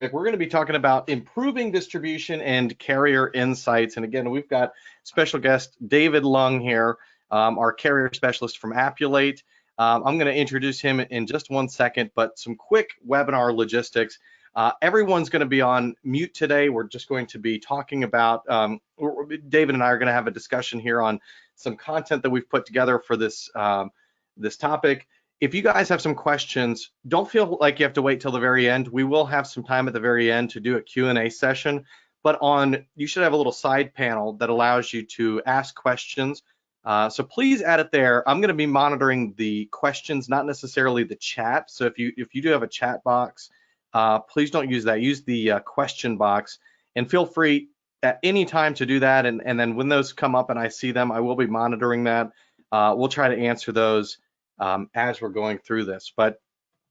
We're going to be talking about improving distribution and carrier insights. And again, we've got special guest David Lung here, our carrier specialist from Appulate. I'm going to introduce him in just one second, but some quick webinar logistics. Everyone's going to be on mute today. We're just going to be talking about, David and I are going to have a discussion here on some content that we've put together for this, this topic. If you guys have some questions, don't feel like you have to wait till the very end. We will have some time at the very end to do a Q&A session, but you should have a little side panel that allows you to ask questions. So please add it there. I'm going to be monitoring the questions, not necessarily the chat. So if you do have a chat box, please don't use that. Use the question box, and feel free at any time to do that. And then when those come up and I see them, I will be monitoring that. We'll try to answer those as we're going through this. But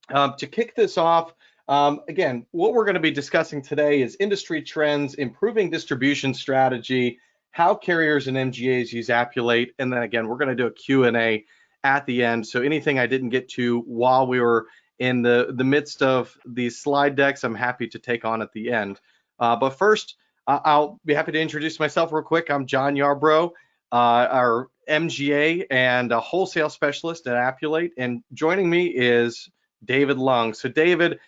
to kick this off, again, what we're going to be discussing today is industry trends, improving distribution strategy, how carriers and MGAs use Appulate, and then again, we're going to do a Q&A at the end. So anything I didn't get to while we were in the midst of these slide decks, I'm happy to take on at the end. But first, I'll be happy to introduce myself real quick. I'm John Yarbrough, our MGA and a wholesale specialist at Appulate, and joining me is David Lung. So David,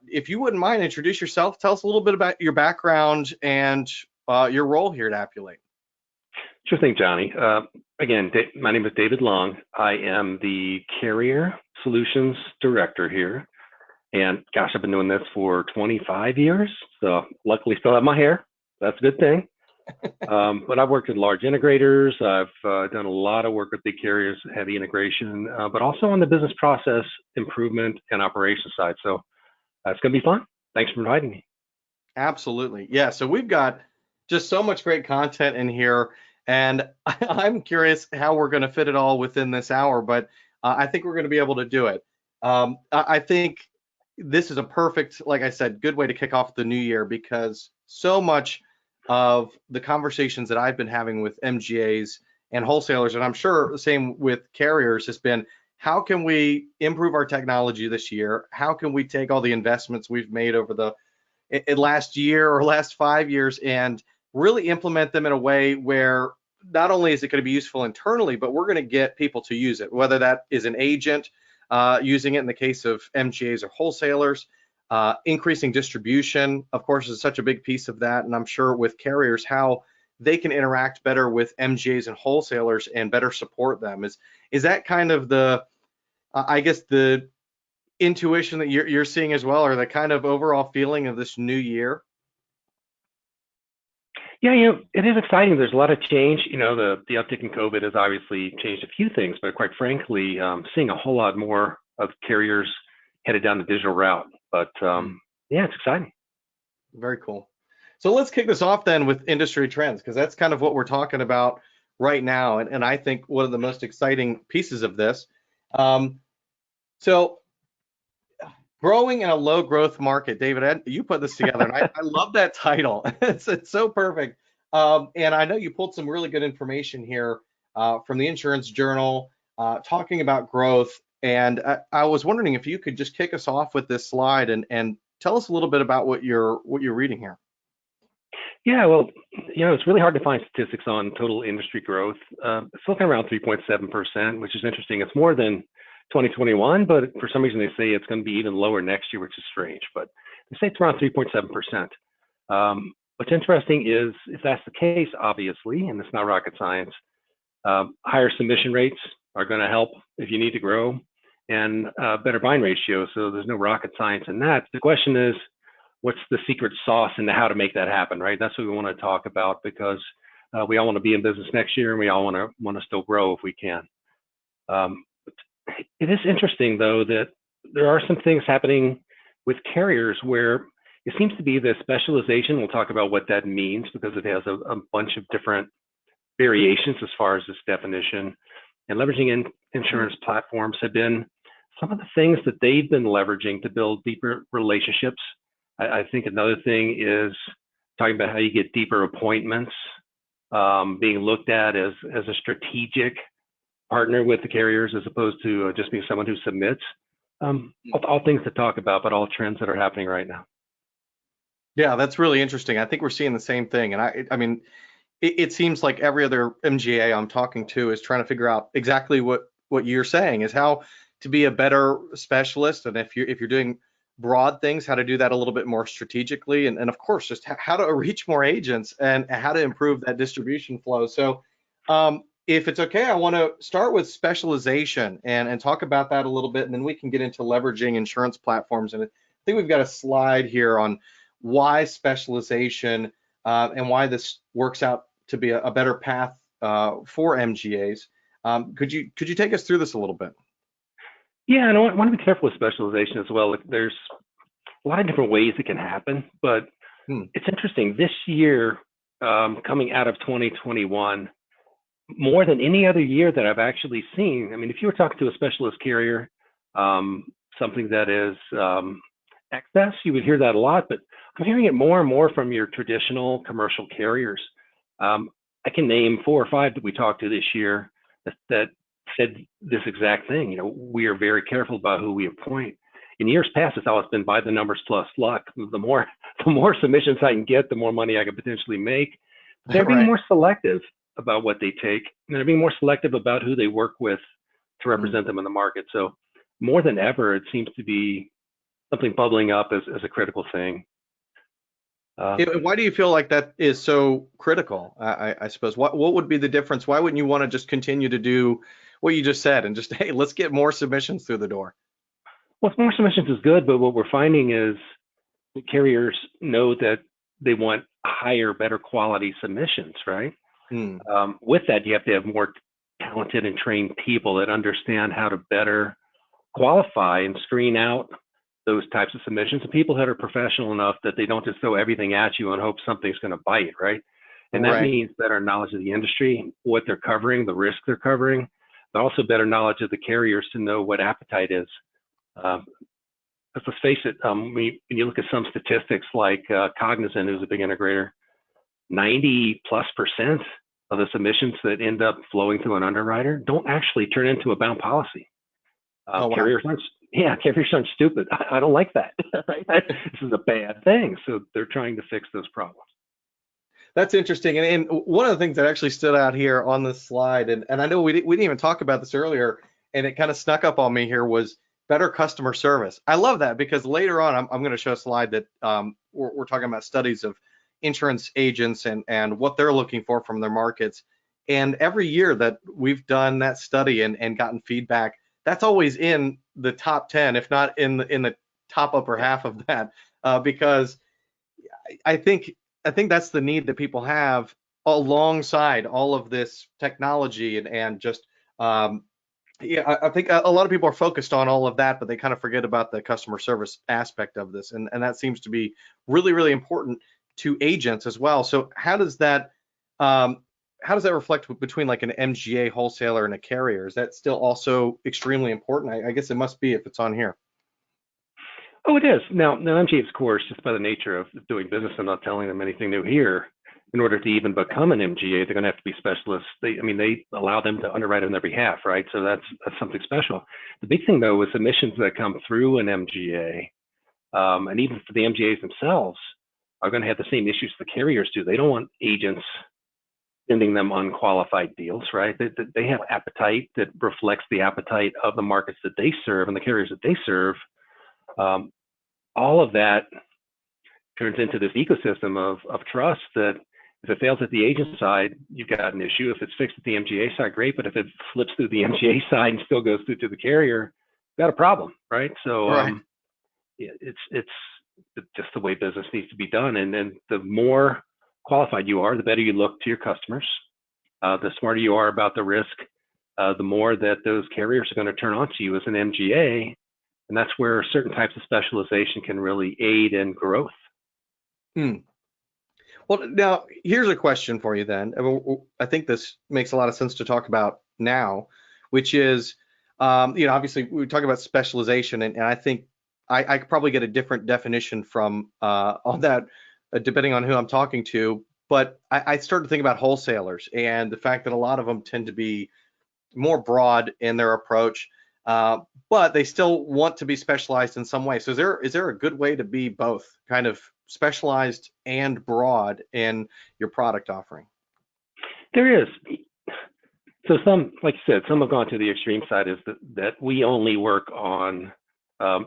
if you wouldn't mind, introduce yourself. Tell us a little bit about your background and your role here at Appulate. Sure thing, Johnny. Again, my name is David Long. I am the Carrier Solutions Director here. And gosh, I've been doing this for 25 years. So luckily still have my hair. That's a good thing. But I've worked with large integrators. I've done a lot of work with big carriers, heavy integration, but also on the business process improvement and operations side. So it's going to be fun. Thanks for inviting me. Absolutely. Yeah. So we've got just so much great content in here, and I'm curious how we're going to fit it all within this hour, but I think we're going to be able to do it. I think this is a perfect, like I said, good way to kick off the new year, because so much of the conversations that I've been having with MGAs and wholesalers, and I'm sure the same with carriers, has been, how can we improve our technology this year? How can we take all the investments we've made over the last year or last 5 years and really implement them in a way where not only is it going to be useful internally, but we're going to get people to use it, whether that is an agent using it in the case of MGAs or wholesalers. Increasing distribution, of course, is such a big piece of that. And I'm sure with carriers, how they can interact better with MGAs and wholesalers and better support them. Is that kind of the, I guess, the intuition that you're seeing as well, or the kind of overall feeling of this new year? Yeah, it is exciting. There's a lot of change. The uptick in COVID has obviously changed a few things, but quite frankly, seeing a whole lot more of carriers headed down the digital route. But yeah, it's exciting. Very cool. So let's kick this off then with industry trends, because that's kind of what we're talking about right now. And I think one of the most exciting pieces of this. So growing in a low growth market, David, you put this together, and I love that title. It's so perfect. And I know you pulled some really good information here from the Insurance Journal talking about growth. And I was wondering if you could just kick us off with this slide and tell us a little bit about what you're reading here. Yeah, well, it's really hard to find statistics on total industry growth. It's looking around 3.7%, which is interesting. It's more than 2021, but for some reason they say it's going to be even lower next year, which is strange. But they say it's around 3.7%. What's interesting is, if that's the case, obviously, and it's not rocket science, higher submission rates are going to help if you need to grow, and better bind ratio. So there's no rocket science in that. The question is, what's the secret sauce into how to make that happen, right? That's what we want to talk about, because we all want to be in business next year, and we all want to still grow if we can. It is interesting, though, that there are some things happening with carriers where it seems to be the specialization. We'll talk about what that means, because it has a bunch of different variations as far as this definition. And leveraging insurance platforms have been some of the things that they've been leveraging to build deeper relationships. I think another thing is talking about how you get deeper appointments, being looked at as a strategic partner with the carriers, as opposed to just being someone who submits. All things to talk about, but all trends that are happening right now. Yeah, that's really interesting. I think we're seeing the same thing. And I mean, it seems like every other MGA I'm talking to is trying to figure out exactly what you're saying is how to be a better specialist, and if you're doing broad things, how to do that a little bit more strategically, and of course just how to reach more agents and how to improve that distribution flow. So, if it's okay, I want to start with specialization and talk about that a little bit, and then we can get into leveraging insurance platforms. And I think we've got a slide here on why specialization and why this works out to be a better path for MGAs. Could you take us through this a little bit? Yeah, and I want to be careful with specialization as well. Like, there's a lot of different ways it can happen, but Hmm. it's interesting. This year, coming out of 2021, more than any other year that I've actually seen. I mean, if you were talking to a specialist carrier, um, something that is excess, you would hear that a lot, but I'm hearing it more and more from your traditional commercial carriers. I can name 4 or 5 that we talked to this year that said this exact thing. You know, we are very careful about who we appoint. In years past, it's always been by the numbers plus luck. The more the more submissions I can get, the more money I could potentially make. They're being Right. more selective about what they take, and they're being more selective about who they work with to Hmm. represent them in the market. So more than ever, it seems to be something bubbling up as a critical thing. Why do you feel like that is so critical? I suppose what would be the difference? Why wouldn't you want to just continue to do what you just said and just hey, let's get more submissions through the door? Well, more submissions is good, but what we're finding is the carriers know that they want higher, better quality submissions, right? Hmm. With that, you have to have more talented and trained people that understand how to better qualify and screen out those types of submissions, and people that are professional enough that they don't just throw everything at you and hope something's going to bite, right? And that Right. means better knowledge of the industry, what they're covering, the risk they're covering, but also better knowledge of the carriers to know what appetite is. Um, let's face it, when you look at some statistics like Cognizant, who's a big integrator, 90+% of the submissions that end up flowing through an underwriter don't actually turn into a bound policy. Oh, wow. Carriers aren't, yeah, carriers aren't stupid. I don't like that. Right? This is a bad thing. So they're trying to fix those problems. That's interesting. And one of the things that actually stood out here on this slide, and I know we didn't even talk about this earlier, and it kind of snuck up on me here, was better customer service. I love that because later on, I'm going to show a slide that we're talking about studies of insurance agents and what they're looking for from their markets. And every year that we've done that study and gotten feedback, that's always in the top 10, if not in the top upper Yeah. half of that, because I think I think that's the need that people have alongside all of this technology and just yeah, I think a lot of people are focused on all of that, but they kind of forget about the customer service aspect of this, and that seems to be really really important to agents as well. So um, how does that reflect between like an MGA wholesaler and a carrier? Is that still also extremely important? I guess it must be if it's on here. Oh, it is. Now MGA, of course, just by the nature of doing business, I'm not telling them anything new here. In order to even become an MGA, they're going to have to be specialists. They allow them to underwrite on their behalf, right? So that's something special. The big thing though is submissions that come through an MGA, and even for the MGAs themselves, are going to have the same issues the carriers do. They don't want agents sending them unqualified deals, right? They have appetite that reflects the appetite of the markets that they serve and the carriers that they serve. Um, all of that turns into this ecosystem of trust that if it fails at the agent side, you've got an issue. If it's fixed at the MGA side, great. But if it flips through the MGA side and still goes through to the carrier, you've got a problem, right? So Right. yeah, it's just the way business needs to be done. And then the more qualified you are, the better you look to your customers. The smarter you are about the risk, the more that those carriers are going to turn on to you as an MGA. And that's where certain types of specialization can really aid in growth. Hmm. Well, now here's a question for you then. I think this makes a lot of sense to talk about now, which is, obviously we talk about specialization, and I think I could probably get a different definition from on that, depending on who I'm talking to. But I started to think about wholesalers and the fact that a lot of them tend to be more broad in their approach, but they still want to be specialized in some way. So is there a good way to be both, kind of specialized and broad in your product offering. There is. So some, like you said, some have gone to the extreme side, is that we only work on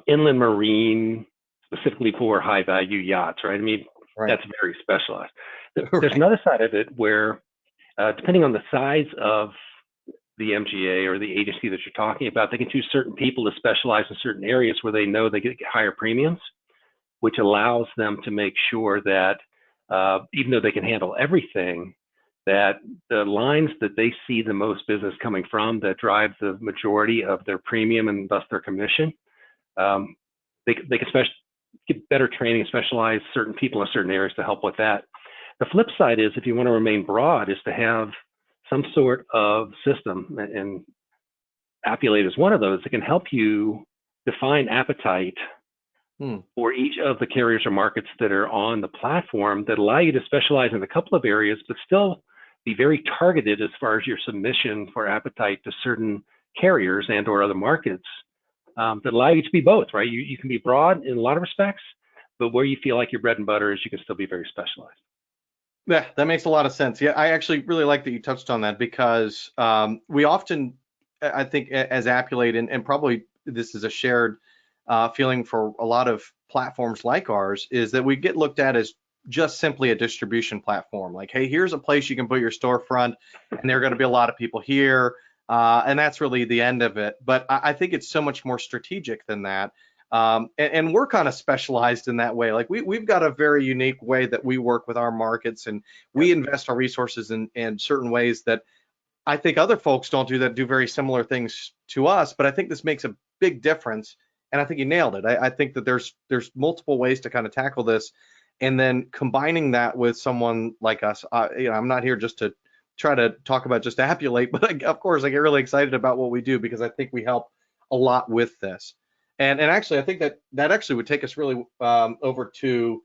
inland marine, specifically for high value yachts, right? I mean, Right. that's very specialized. There's Right. another side of it where, depending on the size of the MGA or the agency that you're talking about, they can choose certain people to specialize in certain areas where they know they get higher premiums, which allows them to make sure that even though they can handle everything, that the lines that they see the most business coming from, that drive the majority of their premium and thus their commission, they can get better training and specialize certain people in certain areas to help with that. The flip side is, if you want to remain broad, is to have some sort of system, and Appulate is one of those that can help you define appetite for each of the carriers or markets that are on the platform, that allow you to specialize in a couple of areas, but still be very targeted as far as your submission for appetite to certain carriers and or other markets, that allow you to be both, right? You can be broad in a lot of respects, but where you feel like your bread and butter is, you can still be very specialized. Yeah, that makes a lot of sense. Yeah, I actually really like that you touched on that, because we often, I think, as Appulate, and probably this is a shared feeling for a lot of platforms like ours, is that we get looked at as just simply a distribution platform. Like, hey, here's a place you can put your storefront, and there are going to be a lot of people here, and that's really the end of it. But I think it's so much more strategic than that. And we're kind of specialized in that way. Like we've got a very unique way that we work with our markets, and we invest our resources in certain ways that I think other folks don't do, that do very similar things to us. But I think this makes a big difference, and I think you nailed it. I think that there's multiple ways to kind of tackle this, and then combining that with someone like us. I'm not here just to try to talk about just Appulate, but of course I get really excited about what we do, because I think we help a lot with this. And actually, I think that actually would take us really over to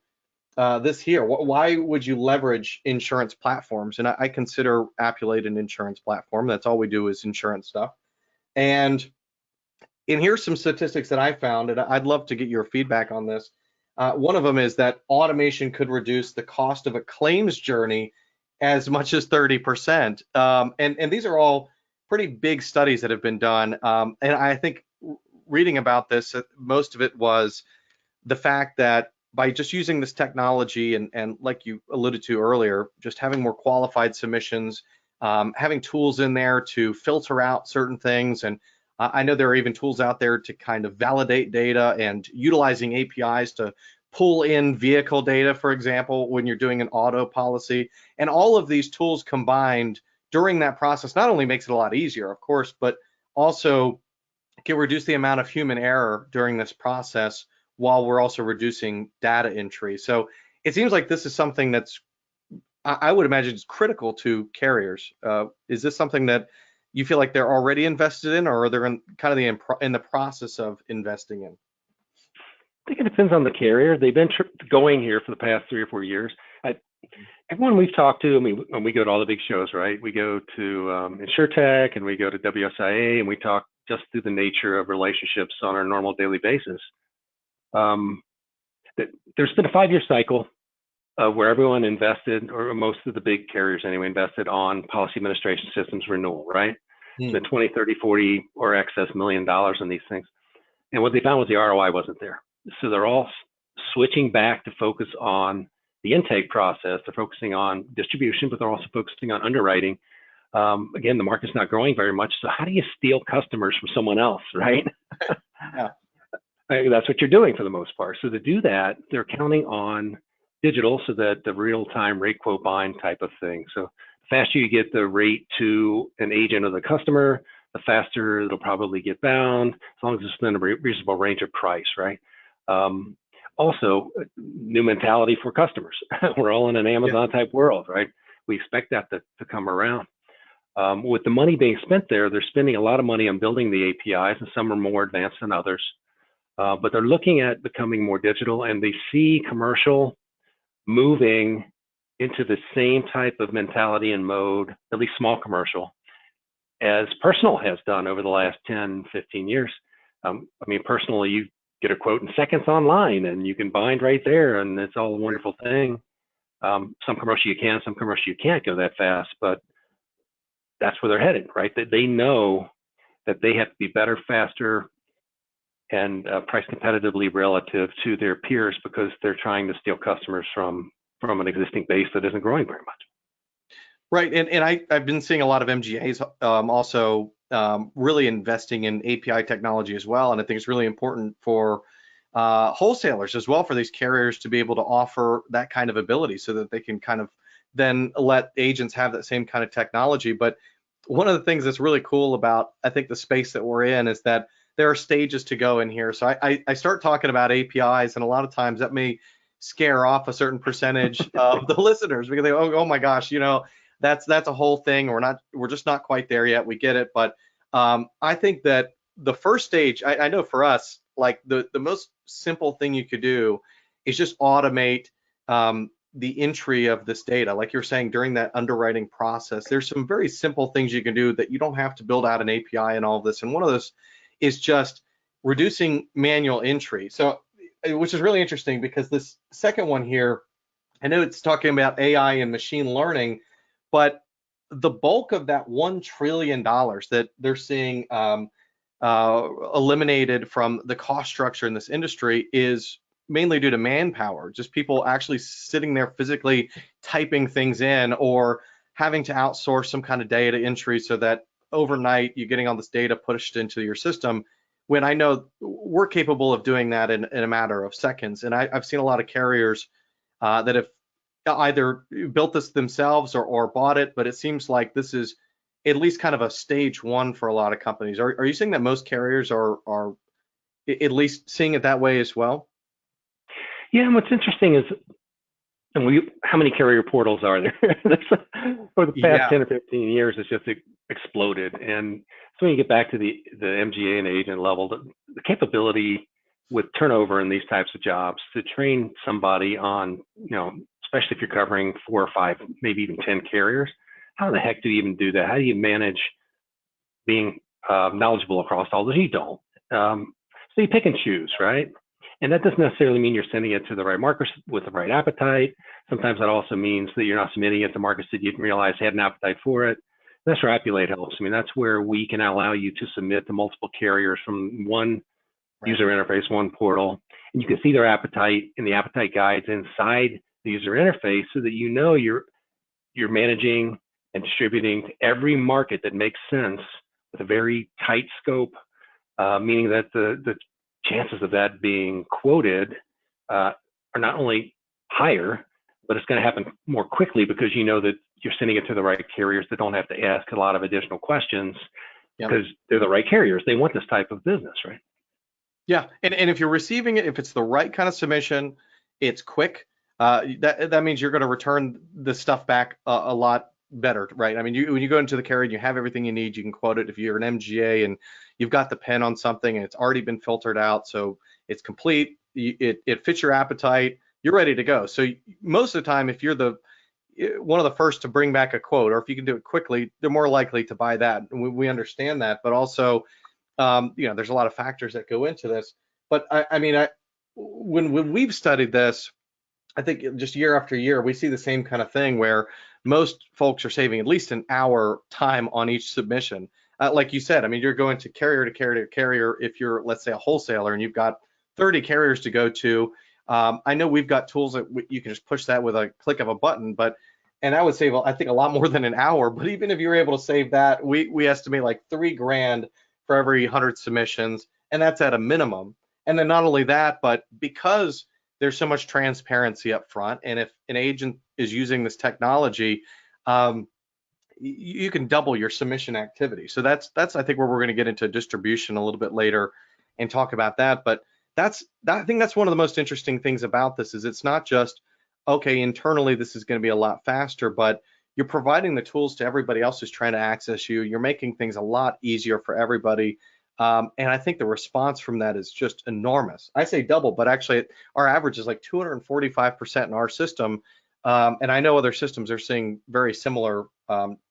this here. Why would you leverage insurance platforms? And I consider Appulate an insurance platform. That's all we do is insurance stuff. And here's some statistics that I found, and I'd love to get your feedback on this. One of them is that automation could reduce the cost of a claims journey as much as 30%. And these are all pretty big studies that have been done. And I think reading about this, most of it was the fact that by just using this technology, and like you alluded to earlier, just having more qualified submissions, having tools in there to filter out certain things. And I know there are even tools out there to kind of validate data, and utilizing APIs to pull in vehicle data, for example, when you're doing an auto policy. And all of these tools combined during that process not only makes it a lot easier, of course, but also can reduce the amount of human error during this process, while we're also reducing data entry. So it seems like this is something that's, I would imagine, is critical to carriers. Is this something that you feel like they're already invested in, or are they in the process of investing in? I think it depends on the carrier. They've been going here for the past 3 or 4 years. Everyone we've talked to, I mean, when we go to all the big shows, right? We go to InsurTech, and we go to WSIA, and we talk just through the nature of relationships on our normal daily basis. There's been a 5-year cycle where everyone invested, or most of the big carriers anyway, invested on policy administration systems renewal, right? The 20, 30, 40 or excess $1 million in these things. And what they found was the ROI wasn't there. So they're all switching back to focus on the intake process. They're focusing on distribution, but they're also focusing on underwriting. Again, the market's not growing very much. So how do you steal customers from someone else, right? Yeah. That's what you're doing for the most part. So to do that, they're counting on digital, so that the real-time rate quote bind type of thing. So the faster you get the rate to an agent or the customer, the faster it'll probably get bound, as long as it's within a reasonable range of price, right? Also, new mentality for customers. We're all in an Amazon type world, right? We expect that to come around. With the money being spent there, they're spending a lot of money on building the APIs, and some are more advanced than others. But they're looking at becoming more digital, and they see commercial moving into the same type of mentality and mode, at least small commercial, as personal has done over the last 10, 15 years. I mean, personally, get a quote in seconds online, and you can bind right there, and it's all a wonderful thing. Some commercial you can, some commercial you can't go that fast, but that's where they're headed, right? That they know that they have to be better, faster, and price competitively relative to their peers because they're trying to steal customers from an existing base that isn't growing very much. Right, and I've been seeing a lot of MGAs also really investing in API technology as well, and I think it's really important for wholesalers as well, for these carriers to be able to offer that kind of ability so that they can kind of then let agents have that same kind of technology. But one of the things that's really cool about, I think, the space that we're in is that there are stages to go in here. So I start talking about APIs, and a lot of times that may scare off a certain percentage of the listeners because they go, oh my gosh, that's a whole thing. We're just not quite there yet. We get it, but I think that the first stage, I know for us, like the most simple thing you could do is just automate the entry of this data. Like you're saying, during that underwriting process, there's some very simple things you can do that you don't have to build out an API and all of this. And one of those is just reducing manual entry. So, which is really interesting because this second one here, I know it's talking about AI and machine learning, but the bulk of that $1 trillion that they're seeing eliminated from the cost structure in this industry is mainly due to manpower, just people actually sitting there physically typing things in or having to outsource some kind of data entry so that overnight you're getting all this data pushed into your system, when I know we're capable of doing that in a matter of seconds. And I've seen a lot of carriers that have either built this themselves or bought it, but it seems like this is at least kind of a stage one for a lot of companies. Are you seeing that most carriers are at least seeing it that way as well? Yeah, and what's interesting is, how many carrier portals are there? For the past Yeah. 10 or 15 years, it's just exploded. And so when you get back to the MGA and agent level, the capability with turnover in these types of jobs to train somebody on, especially if you're covering 4 or 5, maybe even 10 carriers, how the heck do you even do that? How do you manage being knowledgeable across all those? You don't. So you pick and choose, right? And that doesn't necessarily mean you're sending it to the right markets with the right appetite. Sometimes that also means that you're not submitting it to markets that you didn't realize had an appetite for it. That's where Appulate helps. I mean, that's where we can allow you to submit to multiple carriers from one user interface, one portal, and you can see their appetite and the appetite guides inside the user interface so that you're managing and distributing to every market that makes sense with a very tight scope, meaning that the chances of that being quoted are not only higher, but it's going to happen more quickly because you know that you're sending it to the right carriers that don't have to ask a lot of additional questions. Yep. Because they're the right carriers. They want this type of business, right? Yeah, and if you're receiving it, if it's the right kind of submission, it's quick. That means you're going to return the stuff back a lot better, right? I mean, when you go into the carrier and you have everything you need, you can quote it. If you're an MGA and you've got the pen on something and it's already been filtered out, so it's complete, it fits your appetite, you're ready to go. So most of the time, if you're one of the first to bring back a quote, or if you can do it quickly, they're more likely to buy that. And we understand that, but also, there's a lot of factors that go into this. But I mean, when we've studied this, I think just year after year, we see the same kind of thing where most folks are saving at least an hour time on each submission. Like you said, I mean, you're going to carrier to carrier to carrier. If you're, let's say, a wholesaler and you've got 30 carriers to go to, I know we've got tools that you can just push that with a click of a button, and that would save, I think, a lot more than an hour. But even if you're able to save that, we estimate like $3,000 for every 100 submissions, and that's at a minimum. And then not only that, but because there's so much transparency up front, and if an agent is using this technology, you can double your submission activity. So that's I think where we're going to get into distribution a little bit later and talk about that. But I think that's one of the most interesting things about this is it's not just, okay, internally this is going to be a lot faster, but you're providing the tools to everybody else who's trying to access you. You're making things a lot easier for everybody. And I think the response from that is just enormous. I say double, but actually our average is like 245% in our system. And I know other systems are seeing very similar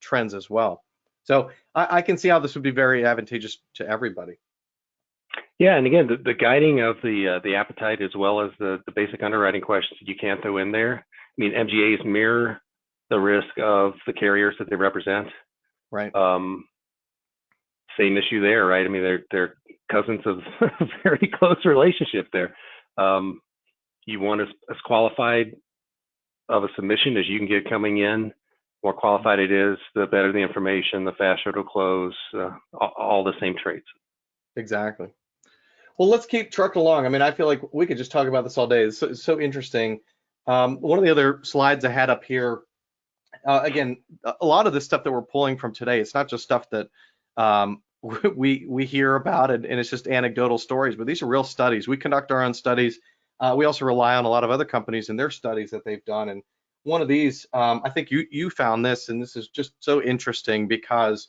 trends as well. So I can see how this would be very advantageous to everybody. Yeah, and again, the guiding of the appetite as well as the basic underwriting questions that you can't throw in there. I mean, MGAs mirror the risk of the carriers that they represent. Right. Same issue there, right? I mean, they're cousins of a very close relationship there. You want as qualified of a submission as you can get coming in. More qualified it is, the better the information, the faster it'll close. All the same traits. Exactly. Well, let's keep trucking along. I mean, I feel like we could just talk about this all day. It's so interesting. One of the other slides I had up here, again, a lot of the stuff that we're pulling from today, it's not just stuff that we hear about and it's just anecdotal stories, but these are real studies. We conduct our own studies. We also rely on a lot of other companies and their studies that they've done. And one of these, I think you found this, and this is just so interesting because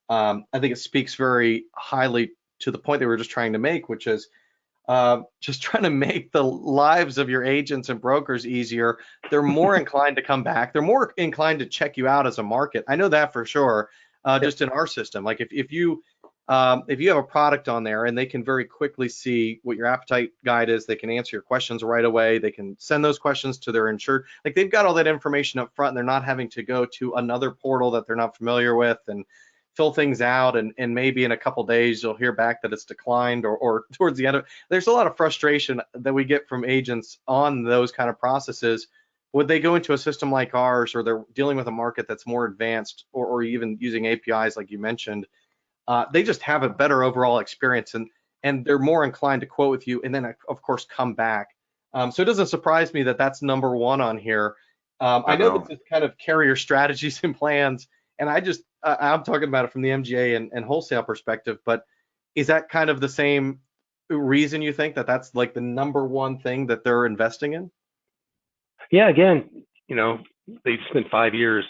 I think it speaks very highly to the point that we were just trying to make, which is just trying to make the lives of your agents and brokers easier. They're more inclined to come back. They're more inclined to check you out as a market. I know that for sure. Just in our system, like if you have a product on there and they can very quickly see what your appetite guide is, they can answer your questions right away. They can send those questions to their insured. Like they've got all that information up front, and they're not having to go to another portal that they're not familiar with and fill things out, and maybe in a couple days you'll hear back that it's declined, or towards the end of there's a lot of frustration that we get from agents on those kind of processes. Would they go into a system like ours, or they're dealing with a market that's more advanced, or even using APIs like you mentioned, they just have a better overall experience, and they're more inclined to quote with you and then of course come back. So it doesn't surprise me that that's number one on here. I know this is kind of carrier strategies and plans, and I'm talking about it from the MGA and wholesale perspective, but is that kind of the same reason you think that that's like the number one thing that they're investing in? Yeah, again, they've spent 5 years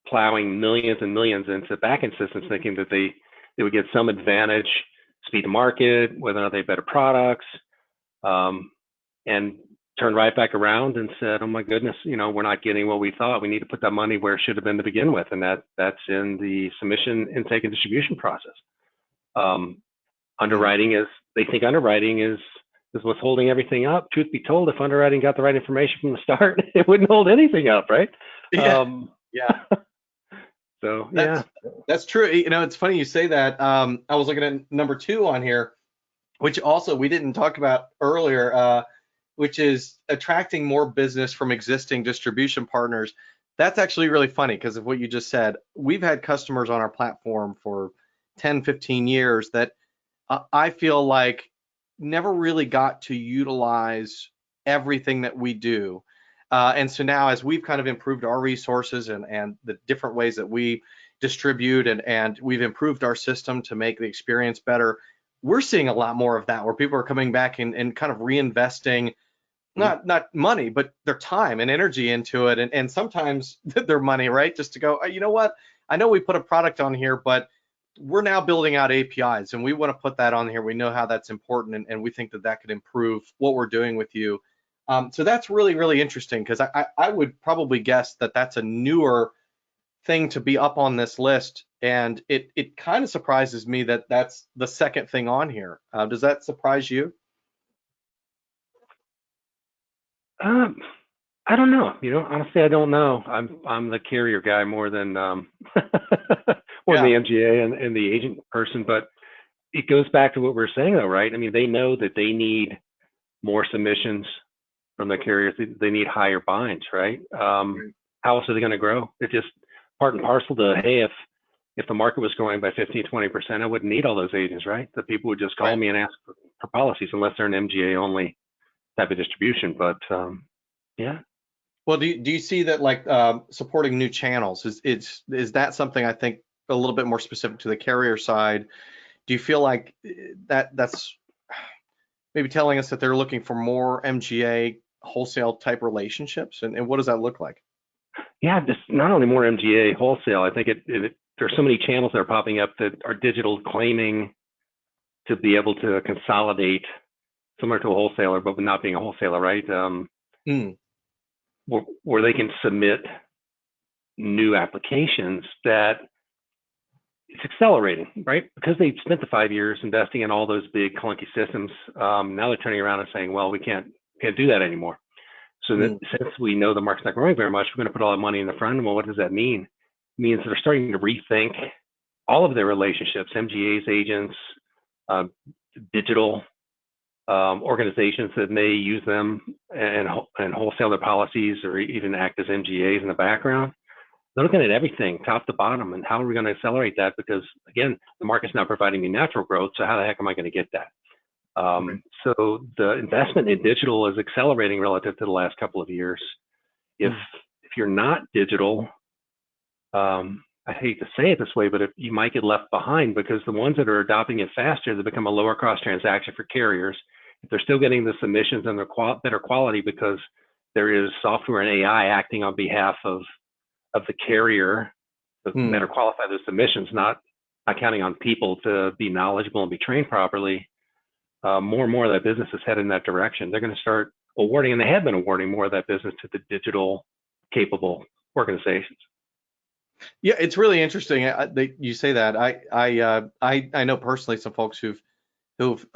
plowing millions and millions into backend systems, thinking that they would get some advantage, speed to market, whether or not they have better products, and turned right back around and said, "Oh my goodness, we're not getting what we thought. We need to put that money where it should have been to begin with," and that's in the submission, intake, and distribution process. Underwriting is they think underwriting is what's holding everything up. Truth be told, if underwriting got the right information from the start, it wouldn't hold anything up, right? Yeah. Yeah. So yeah, that's true. It's funny you say that. I was looking at number two on here, which also we didn't talk about earlier, which is attracting more business from existing distribution partners. That's actually really funny because of what you just said. We've had customers on our platform for 10, 15 years that I feel like never really got to utilize everything that we do. And so now, as we've kind of improved our resources and the different ways that we distribute, and we've improved our system to make the experience better, we're seeing a lot more of that, where people are coming back and kind of reinvesting not money, but their time and energy into it, and sometimes their money, right? Just to go, "Oh, you know what? I know we put a product on here, but we're now building out APIs, and we want to put that on here. We know how that's important, and we think that that could improve what we're doing with you." So that's really, really interesting, because I would probably guess that that's a newer thing to be up on this list, and it kind of surprises me that that's the second thing on here. Does that surprise you? I don't know. Honestly, I don't know. I'm the carrier guy more than more than the MGA and the agent person. But it goes back to what we're saying, though, right? I mean, they know that they need more submissions from the carriers. They need higher binds, right? How else are they going to grow? It's just part and parcel to, hey, if the market was growing by 15, 20%, I wouldn't need all those agents, right? The people would just call me and ask for policies, unless they're an MGA only type of distribution. But yeah. Well, do you see that, like, supporting new channels is that something, I think, a little bit more specific to the carrier side? Do you feel like that's maybe telling us that they're looking for more MGA wholesale type relationships, and what does that look like? Yeah, just not only more MGA wholesale. I think there's so many channels that are popping up that are digital, claiming to be able to consolidate, similar to a wholesaler, but not being a wholesaler, right? Where they can submit new applications that it's accelerating, right? Because they spent the 5 years investing in all those big clunky systems. Now they're turning around and saying, well, we can't do that anymore. So that since we know the market's not growing very much, we're going to put all that money in the front end. Well, what does that mean? It means they're starting to rethink all of their relationships, MGAs, agents, digital organizations that may use them and wholesale their policies or even act as MGAs in the background. They're looking at everything top to bottom, and how are we going to accelerate that? Because again, the market's not providing me natural growth, so how the heck am I going to get that? So the investment in digital is accelerating relative to the last couple of years. If you're not digital, I hate to say it this way, but if you might get left behind, because the ones that are adopting it faster, they become a lower cost transaction for carriers. If they're still getting the submissions and they're better quality because there is software and AI acting on behalf of the carrier to better qualify those submissions, not counting on people to be knowledgeable and be trained properly, more and more of that business is headed in that direction. They're going to start awarding, and they have been awarding more of that business to the digital capable organizations. Yeah, it's really interesting. You say that. I know personally some folks who've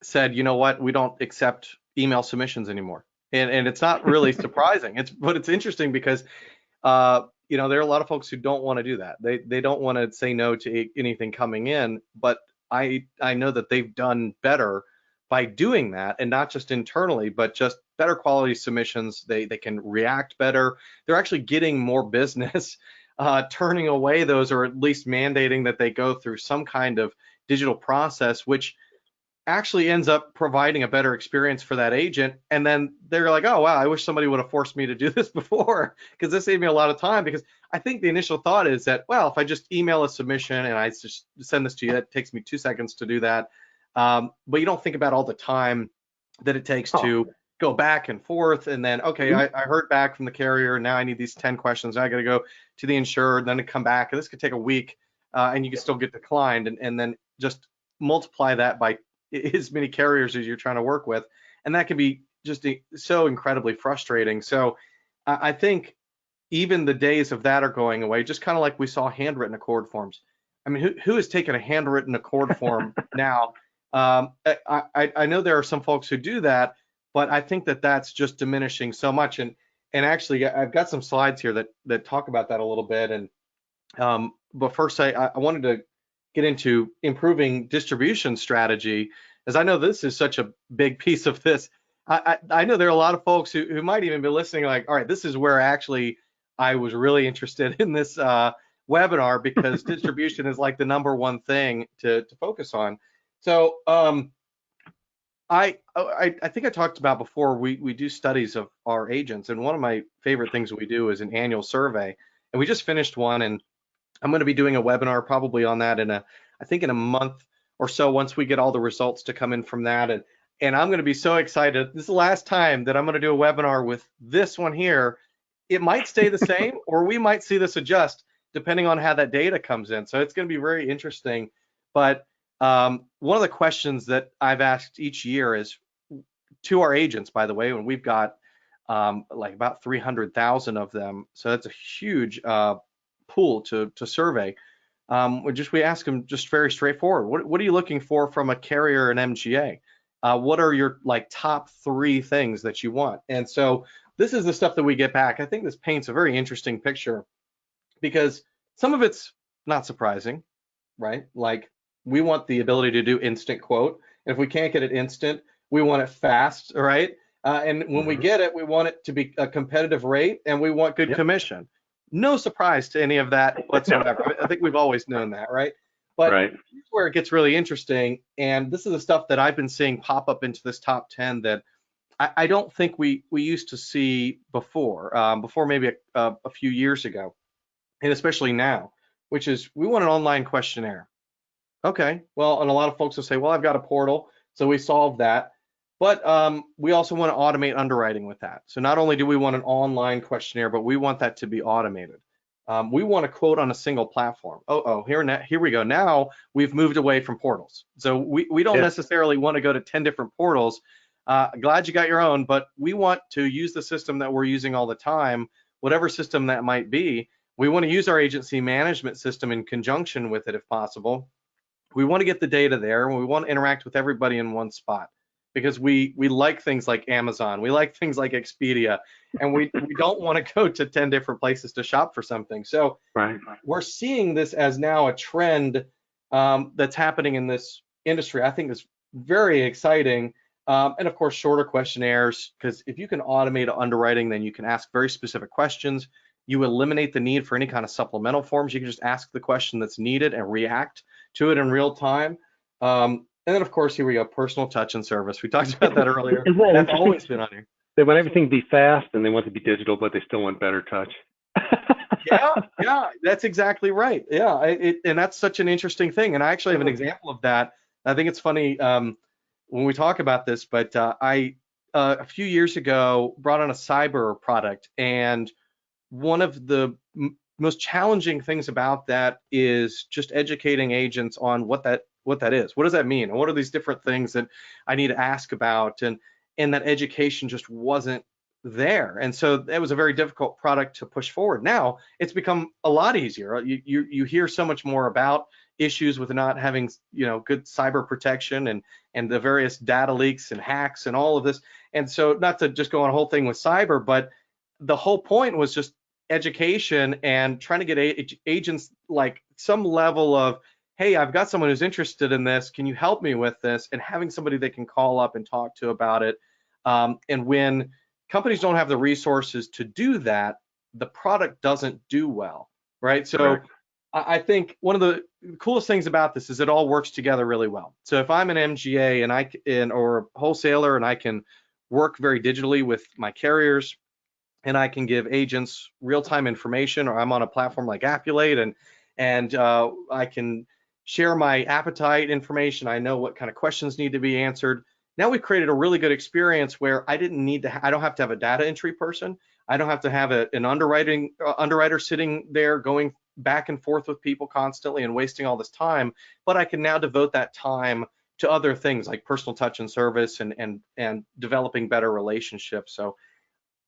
said, you know what, we don't accept email submissions anymore, and it's not really surprising. But it's interesting because you know, there are a lot of folks who don't want to do that. They don't want to say no to anything coming in, but I know that they've done better by doing that, and not just internally, but just better quality submissions. They can react better. They're actually getting more business, turning away those, or at least mandating that they go through some kind of digital process, which actually ends up providing a better experience for that agent. And then they're like, oh, wow, I wish somebody would have forced me to do this before, because this saved me a lot of time. Because I think the initial thought is that, well, if I just email a submission and I just send this to you, it takes me 2 seconds to do that. But you don't think about all the time that it takes to go back and forth. And then, okay, I heard back from the carrier. Now I need these 10 questions. I got to go to the insured, then to come back. And this could take a week, and you can still get declined. And then just multiply that by as many carriers as you're trying to work with, and that can be just so incredibly frustrating. So I think even the days of that are going away, just kind of like we saw handwritten accord forms. I mean, who has taken a handwritten accord form now? I know there are some folks who do that, but I think that that's just diminishing so much. And actually, I've got some slides here that talk about that a little bit. And but first, I wanted to get into improving distribution strategy, as I know this is such a big piece of this. I know there are a lot of folks who might even be listening like, all right, this is where actually I was really interested in this webinar, because distribution is like the #1 thing to focus on. So I think I talked about before, we do studies of our agents, and one of my favorite things we do is an annual survey, and we just finished one, and I'm going to be doing a webinar probably on that I think in a month or so, once we get all the results to come in from that. And I'm going to be so excited. This is the last time that I'm going to do a webinar with this one here. It might stay the same, or we might see this adjust depending on how that data comes in. So it's going to be very interesting. But one of the questions that I've asked each year is to our agents, by the way, when we've got like about 300,000 of them. So that's a huge pool to survey. We ask them just very straightforward. What are you looking for from a carrier and MGA? What are your like top 3 things that you want? And so this is the stuff that we get back. I think this paints a very interesting picture, because some of it's not surprising, right? Like, we want the ability to do instant quote. And if we can't get it instant, we want it fast, right? And when we get it, we want it to be a competitive rate, and we want good commission. No surprise to any of that whatsoever. I think we've always known that, right? But here's where it gets really interesting, and this is the stuff that I've been seeing pop up into this top 10 that I don't think we used to see before maybe a few years ago, and especially now, which is we want an online questionnaire. Okay, well, and a lot of folks will say, well, I've got a portal, so we solved that. But we also want to automate underwriting with that. So not only do we want an online questionnaire, but we want that to be automated. We want to quote on a single platform. Here we go. Now we've moved away from portals. So we don't necessarily want to go to 10 different portals. Glad you got your own, but we want to use the system that we're using all the time, whatever system that might be. We want to use our agency management system in conjunction with it if possible. We want to get the data there, and we want to interact with everybody in one spot because we like things like Amazon, we like things like Expedia, and we don't want to go to 10 different places to shop for something. So Right. we're seeing this as now a trend that's happening in this industry. I think is very exciting. And of course, shorter questionnaires, because if you can automate underwriting, then you can ask very specific questions. You eliminate the need for any kind of supplemental forms. You can just ask the question that's needed and react to it in real time. And then, of course, here we go, personal touch and service. We talked about that earlier. Isn't that That's interesting? always been on here. They want everything to be fast and they want to be digital, but they still want better touch. Yeah, that's exactly right. Yeah, and that's such an interesting thing. And I actually have an example of that. I think it's funny when we talk about this, but I a few years ago brought on a cyber product, and one of the most challenging things about that is just educating agents on what that is. What does that mean? And what are these different things that I need to ask about? And that education just wasn't there. And so it was a very difficult product to push forward. Now it's become a lot easier. You hear so much more about issues with not having good cyber protection and the various data leaks and hacks and all of this. And so not to just go on a whole thing with cyber, but the whole point was just education and trying to get agents like some level of, hey, I've got someone who's interested in this. Can you help me with this? And having somebody they can call up and talk to about it. And when companies don't have the resources to do that, the product doesn't do well, right? So Correct. I think one of the coolest things about this is it all works together really well. So if I'm an MGA or a wholesaler and I can work very digitally with my carriers, and I can give agents real-time information, or I'm on a platform like Appulate, and I can share my appetite information. I know what kind of questions need to be answered. Now we've created a really good experience where I don't have to have a data entry person. I don't have to have an underwriter sitting there going back and forth with people constantly and wasting all this time. But I can now devote that time to other things like personal touch and service and developing better relationships. So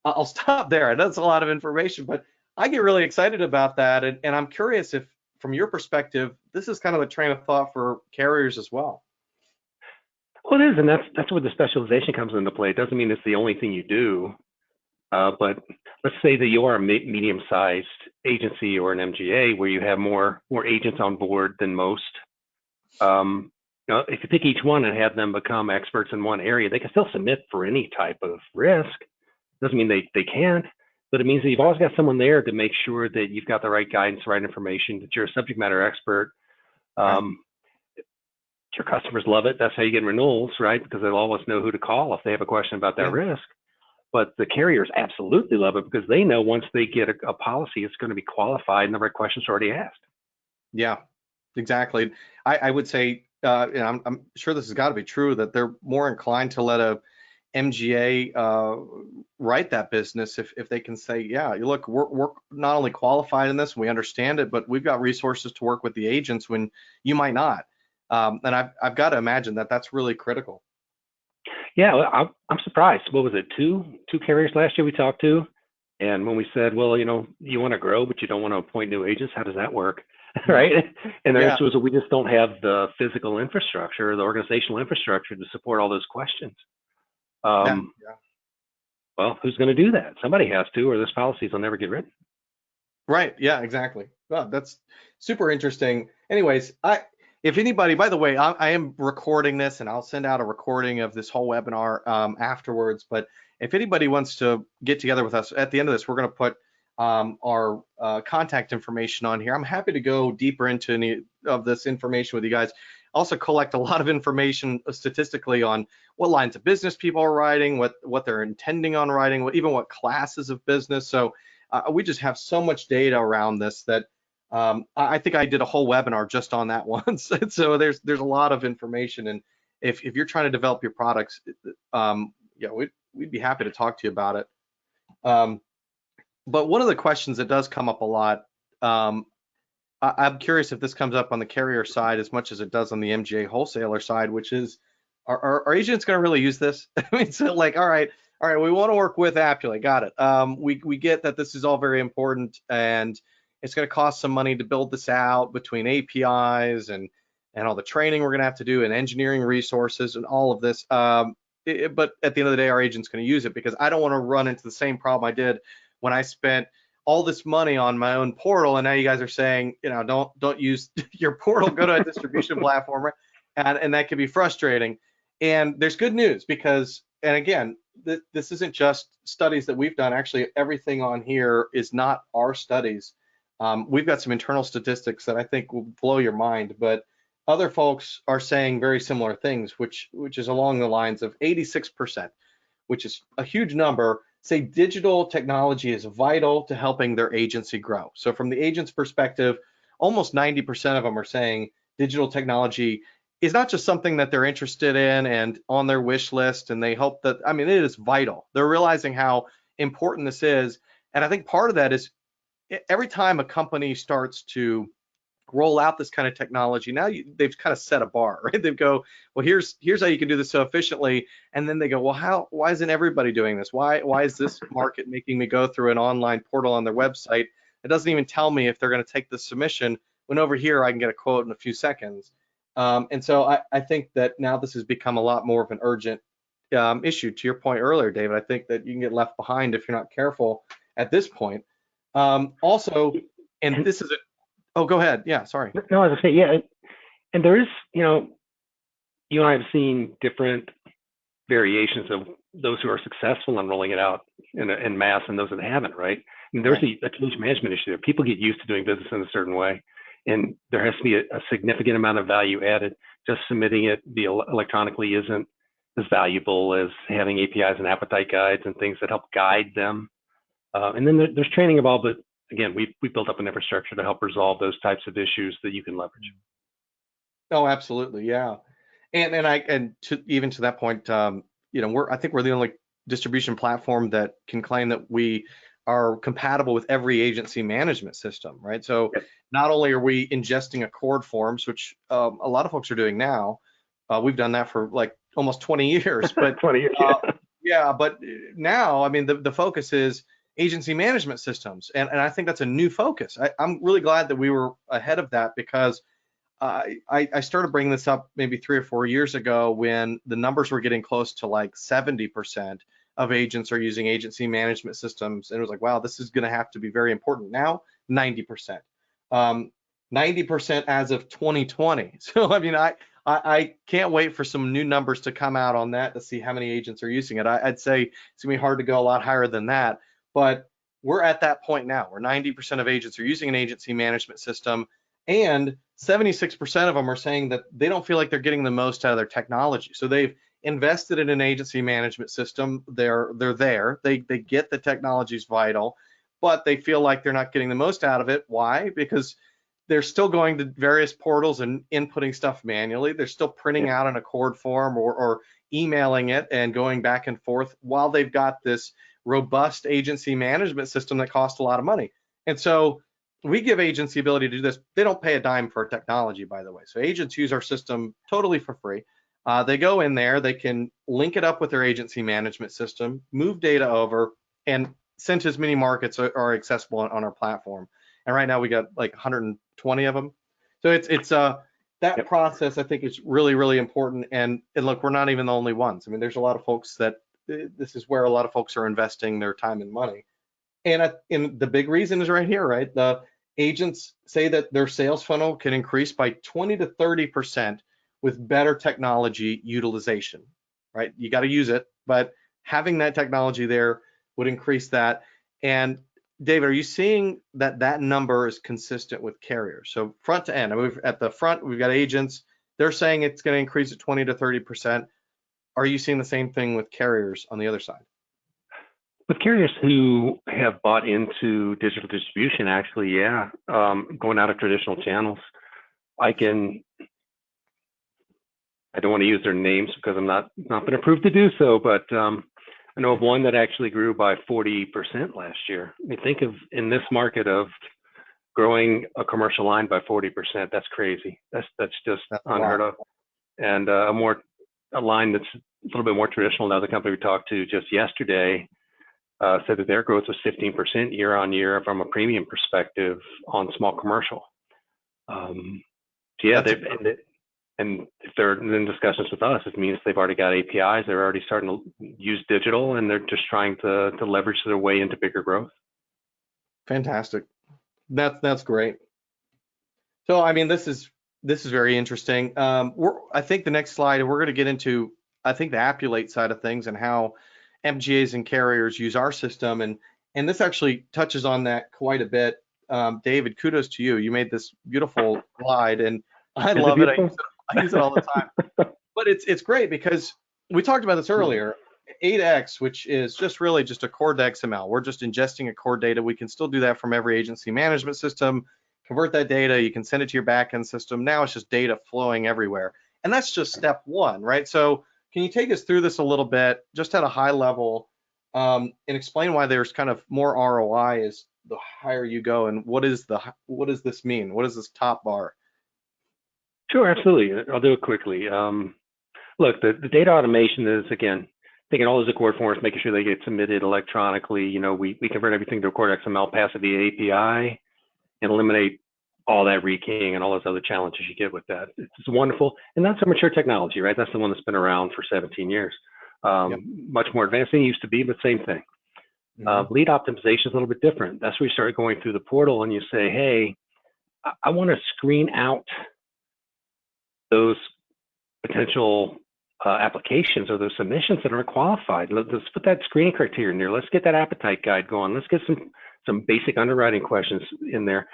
I'll stop there. That's a lot of information, but I get really excited about that. And I'm curious if, from your perspective, this is kind of the train of thought for carriers as well. Well, it is, and that's where the specialization comes into play. It doesn't mean it's the only thing you do, but let's say that you are a medium-sized agency or an MGA where you have more agents on board than most. If you pick each one and have them become experts in one area, they can still submit for any type of risk. Doesn't mean they can't, but it means that you've always got someone there to make sure that you've got the right guidance, right information, that you're a subject matter expert. Right. Your customers love it. That's how you get renewals, right? Because they'll always know who to call if they have a question about that risk. But the carriers absolutely love it because they know once they get a policy, it's going to be qualified and the right questions are already asked. Yeah, exactly. I would say, and I'm sure this has got to be true, that they're more inclined to let a MGA write that business if they can say, yeah, look, we're not only qualified in this, we understand it, but we've got resources to work with the agents when you might not. And I've got to imagine that that's really critical. Yeah, I'm surprised. What was it? Two carriers last year we talked to, and when we said, well, you want to grow, but you don't want to appoint new agents, how does that work? Right? And their answer was, well, we just don't have the physical infrastructure, the organizational infrastructure to support all those questions. Well, who's going to do that? Somebody has to, or those policies will never get written. Right. Yeah, exactly. Well, that's super interesting. Anyways, if anybody, by the way, I am recording this and I'll send out a recording of this whole webinar afterwards. But if anybody wants to get together with us at the end of this, we're going to put our contact information on here. I'm happy to go deeper into any of this information with you guys. Also collect a lot of information statistically on what lines of business people are writing, what they're intending on writing, even what classes of business. So we just have so much data around this that I think I did a whole webinar just on that once. So there's a lot of information, and if you're trying to develop your products, yeah, we'd be happy to talk to you about it. But one of the questions that does come up a lot, I'm curious if this comes up on the carrier side as much as it does on the MGA wholesaler side, which is, are agents going to really use this? I mean, so like, all right, we want to work with Appulate, got it. We get that this is all very important, and It's going to cost some money to build this out between APIs and all the training we're going to have to do and engineering resources and all of this. But at the end of the day, our agent's going to use it, because I don't want to run into the same problem I did when I spent all this money on my own portal, and now you guys are saying, don't use your portal, go to a distribution platform, right? And that can be frustrating. And there's good news, because, and again, this isn't just studies that we've done. Actually, everything on here is not our studies. We've got some internal statistics that I think will blow your mind, but other folks are saying very similar things, which is along the lines of 86%, which is a huge number, say digital technology is vital to helping their agency grow. So from the agent's perspective, almost 90% of them are saying digital technology is not just something that they're interested in and on their wish list, and they hope that, I mean, it is vital. They're realizing how important this is. And I think part of that is every time a company starts to roll out this kind of technology, now they've kind of set a bar, right? They go, well, here's how you can do this so efficiently, and then they go, well, why isn't everybody doing this? Why is this market making me go through an online portal on their website? It doesn't even tell me if they're going to take the submission, when over here I can get a quote in a few seconds. And so I think that now this has become a lot more of an urgent issue. To your point earlier, David, I think that you can get left behind if you're not careful at this point. Also, and this is a Oh, go ahead. Yeah, sorry. No, as I say, yeah, and there is, you and I have seen different variations of those who are successful in rolling it out in mass and those that haven't, right? And there's a change management issue there. People get used to doing business in a certain way, and there has to be a significant amount of value added. Just submitting it via electronically isn't as valuable as having APIs and appetite guides and things that help guide them. And then there's training involved, but again, we built up an infrastructure to help resolve those types of issues that you can leverage. Oh, absolutely, yeah. And even to that point, I think we're the only distribution platform that can claim that we are compatible with every agency management system, right? So not only are we ingesting Accord forms, which a lot of folks are doing now, we've done that for like almost 20 years, but 20 years, yeah, but now, I mean, the focus is agency management systems, and I think that's a new focus. I'm really glad that we were ahead of that, because I started bringing this up maybe 3 or 4 years ago when the numbers were getting close to like 70% of agents are using agency management systems, and it was like, wow, this is going to have to be very important. Now 90%, 90% as of 2020. So I mean, I can't wait for some new numbers to come out on that to see how many agents are using it. I'd say it's gonna be hard to go a lot higher than that, but we're at that point now where 90% of agents are using an agency management system, and 76% of them are saying that they don't feel like they're getting the most out of their technology. So they've invested in an agency management system. They're there. They get the technology is vital, but they feel like they're not getting the most out of it. Why? Because they're still going to various portals and inputting stuff manually. They're still printing out an Accord form or emailing it and going back and forth while they've got this robust agency management system that costs a lot of money. And so we give agents the ability to do this. They don't pay a dime for technology, by the way. So agents use our system totally for free. They go in there, they can link it up with their agency management system, move data over, and send to as many markets are accessible on our platform. And right now we got like 120 of them. So it's that process, I think, is really, really important. And look, we're not even the only ones. I mean, there's a lot of folks that this is where a lot of folks are investing their time and money. And the big reason is right here, right? The agents say that their sales funnel can increase by 20 to 30% with better technology utilization, right? You got to use it, but having that technology there would increase that. And David, are you seeing that number is consistent with carriers? So front to end, at the front, we've got agents. They're saying it's going to increase at 20 to 30%. Are you seeing the same thing with carriers on the other side? With carriers who have bought into digital distribution, actually, yeah, going out of traditional channels, I don't want to use their names because I'm not been approved to do so, but I know of one that actually grew by 40% last year. I mean, think of in this market of growing a commercial line by 40%. That's crazy. That's just unheard of. And a line that's a little bit more traditional. Another company we talked to just yesterday, said that their growth was 15% year on year from a premium perspective on small commercial. So yeah, and if they're in discussions with us, it means they've already got APIs. They're already starting to use digital, and they're just trying to leverage their way into bigger growth. Fantastic. That's great. So I mean, this is very interesting. I think the next slide we're going to get into, I think, the Appulate side of things and how MGAs and carriers use our system, and this actually touches on that quite a bit. David, kudos to you. You made this beautiful slide, and I love it. I use it all the time. But it's great because we talked about this earlier. 8X, which is just really just a core to XML. We're just ingesting a core data. We can still do that from every agency management system. Convert that data. You can send it to your backend system. Now it's just data flowing everywhere, and that's just step one, right? So can you take us through this a little bit, just at a high level, and explain why there's kind of more ROI as the higher you go, and what does this mean? What is this top bar? Sure, absolutely. I'll do it quickly. Look, the data automation is, again, taking all those Accord forms, making sure they get submitted electronically. You know, we convert everything to Accord XML, pass it via API, and eliminate all that rekeying and all those other challenges you get with that. It's wonderful. And that's a mature technology, right? That's the one that's been around for 17 years. Yep. Much more advanced than it used to be, but same thing. Lead optimization is a little bit different. That's where you start going through the portal and you say, hey, I want to screen out those potential applications or those submissions that aren't qualified. Let's put that screening criteria in there. Let's get that appetite guide going. Let's get some basic underwriting questions in there.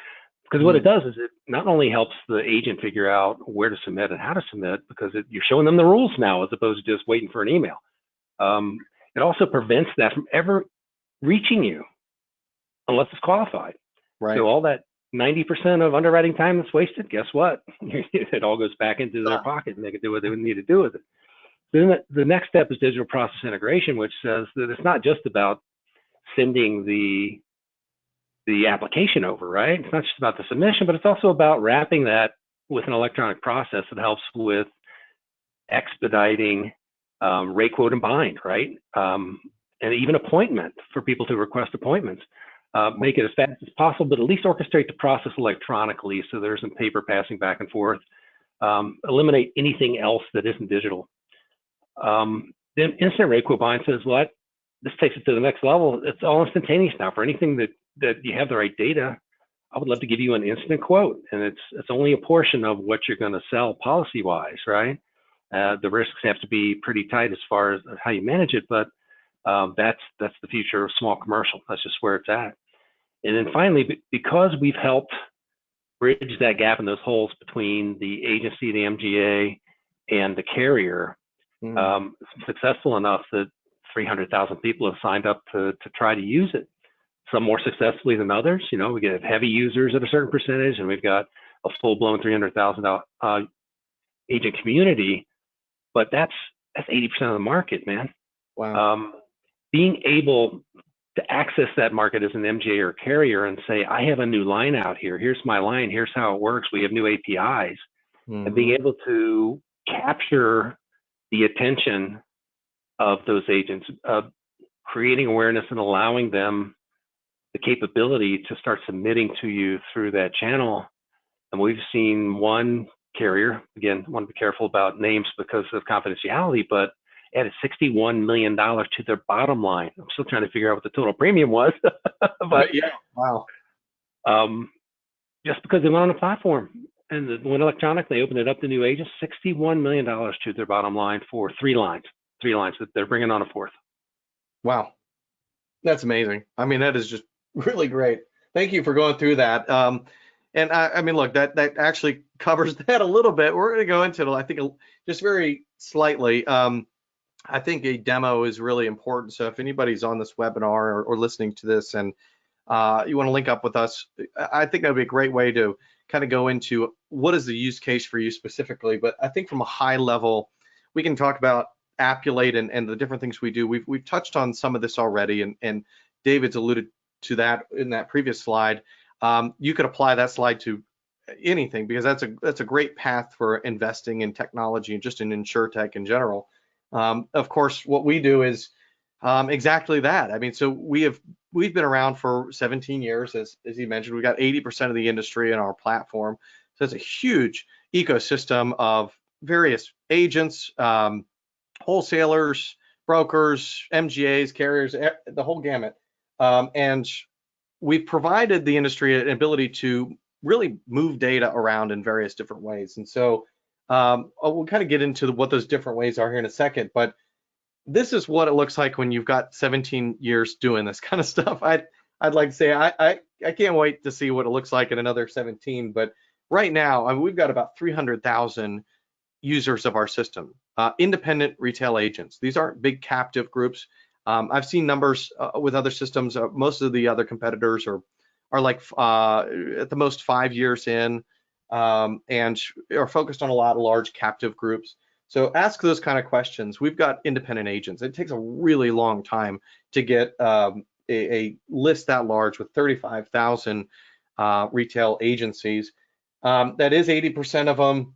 Because what it does is it not only helps the agent figure out where to submit and how to submit, because you're showing them the rules now as opposed to just waiting for an email. It also prevents that from ever reaching you unless it's qualified. Right. So all that 90% of underwriting time that's wasted, guess what? It all goes back into their pocket and they can do what they need to do with it. Then the next step is digital process integration, which says that it's not just about sending the application over, right? It's not just about the submission, but it's also about wrapping that with an electronic process that helps with expediting rate, quote, and bind, right? And even appointment for people to request appointments. Make it as fast as possible, but at least orchestrate the process electronically so there isn't paper passing back and forth. Eliminate anything else that isn't digital. Then instant rate quote bind says, well, this takes it to the next level. It's all instantaneous now. For anything that you have the right data, I would love to give you an instant quote. And it's only a portion of what you're going to sell policy-wise, right? The risks have to be pretty tight as far as how you manage it, but that's the future of small commercial. That's just where it's at. And then finally, because we've helped bridge that gap and those holes between the agency, the MGA, and the carrier, successful enough that 300,000 people have signed up to try to use it. Some more successfully than others. You know, we get heavy users at a certain percentage, and we've got a full-blown 300,000 agent community. But that's 80% of the market, man. Wow. Being able to access that market as an MGA or carrier and say, I have a new line out here. Here's my line. Here's how it works. We have new APIs. And being able to capture the attention of those agents, creating awareness and allowing them the capability to start submitting to you through that channel. And we've seen one carrier, again, want to be careful about names because of confidentiality, but added $61 million to their bottom line. I'm still trying to figure out what the total premium was, but yeah, wow. Just because they went on the platform and went electronic, they opened it up to new agents, $61 million to their bottom line for three lines that they're bringing on a fourth. Wow, that's amazing. I mean, that is just really great. Thank you for going through that. And I mean, look, that actually covers that a little bit. We're going to go into it, I think, just very slightly. I think a demo is really important. So if anybody's on this webinar or listening to this and you want to link up with us, I think that would be a great way to kind of go into what is the use case for you specifically. But I think from a high level, we can talk about Appulate and the different things we do. We've touched on some of this already, and David's alluded to that in that previous slide. You could apply that slide to anything because that's a great path for investing in technology and just in InsurTech in general. Of course, what we do is Exactly that. I mean, so we've been around for 17 years, as you mentioned. We got 80% of the industry in our platform, so it's a huge ecosystem of various agents, wholesalers, brokers, MGAs, carriers, the whole gamut. And we've provided the industry an ability to really move data around in various different ways. And so we'll kind of get into what those different ways are here in a second, but this is what it looks like when you've got 17 years doing this kind of stuff. I'd like to say I can't wait to see what it looks like in another 17. But right now, I mean, we've got about 300,000 users of our system, independent retail agents. These aren't big captive groups. I've seen numbers with other systems. Most of the other competitors are like at the most 5 years in, and are focused on a lot of large captive groups. So ask those kind of questions. We've got independent agents. It takes a really long time to get a list that large with 35,000 retail agencies. That is 80% of them.